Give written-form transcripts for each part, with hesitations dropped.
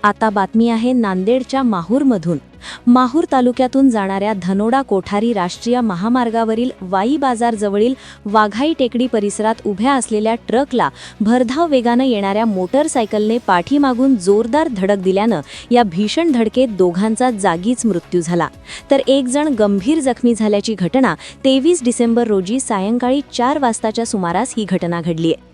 आता बातमी आहे नांदेडच्या माहूरमधून। माहूर तालुक्यातून जाणाऱ्या धनोडा कोठारी राष्ट्रीय महामार्गावरील वाई बाजार जवळील वाघाई टेकडी परिसरात उभ्या असलेल्या ट्रकला भरधाव वेगाने येणाऱ्या मोटरसायकलने पाठीमागून जोरदार धडक दिल्यानं या भीषण धडकेत दोघांचा जागीच मृत्यू झाला, तर एक जण गंभीर जखमी झाल्याची घटना 23 डिसेंबर रोजी सायंकाळी 4 वाजताच्या सुमारास ही घटना घडली आहे।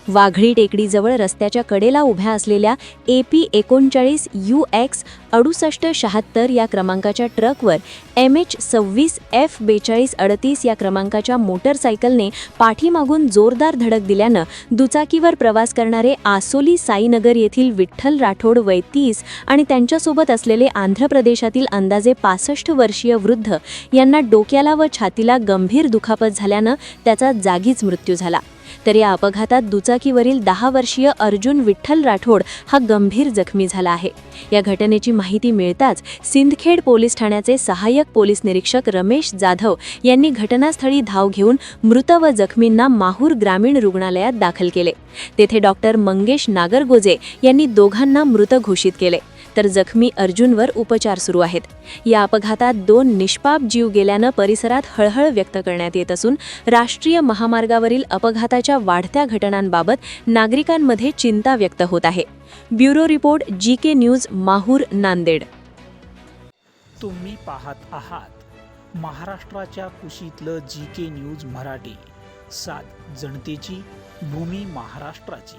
वाघळी टेकडीजवळ रस्त्याच्या कडेला उभ्या असलेल्या AP 39 UX 6876 या क्रमांकाच्या ट्रकवर MH 26 F 4238 या क्रमांकाच्या मोटरसायकलने पाठीमागून जोरदार धडक दिल्यानं दुचाकीवर प्रवास करणारे आसोली साईनगर येथील विठ्ठल राठोड वय 30 आणि त्यांच्यासोबत असलेले आंध्र प्रदेशातील अंदाजे 65 वर्षीय वृद्ध यांना डोक्याला व छातीला गंभीर दुखापत झाल्यानं त्याचा जागीच मृत्यू झाला, तर या अपघातात दुचाकीवरील 10 वर्षीय अर्जुन विठ्ठल राठोड हा गंभीर जखमी झाला आहे। या घटनेची माहिती मिळताच सिंदखेड पोलीस ठाण्याचे सहाय्यक पोलीस निरीक्षक रमेश जाधव यांनी घटनास्थळी धाव घेऊन मृत व जखमींना माहूर ग्रामीण रुग्णालयात दाखल केले। तेथे डॉक्टर मंगेश नागरगोजे यांनी दोघांना मृत घोषित केले, तर जखमी अर्जुनवर उपचार सुरू आहेत। या अपघातात 2 निष्पाप जीव गेल्यानं परिसरात हळहळ व्यक्त करण्यात येत असून राष्ट्रीय महामार्गावरील अपघाताच्या वाढत्या घटनांबाबत नागरिकांमध्ये चिंता व्यक्त होत आहे। Bureau report GK news Mahur Nanded. तुम्ही पाहत आहात महाराष्ट्राच्या कुशीतलं GK न्यूज मराठी, सात जनतेची, भूमी महाराष्ट्राची।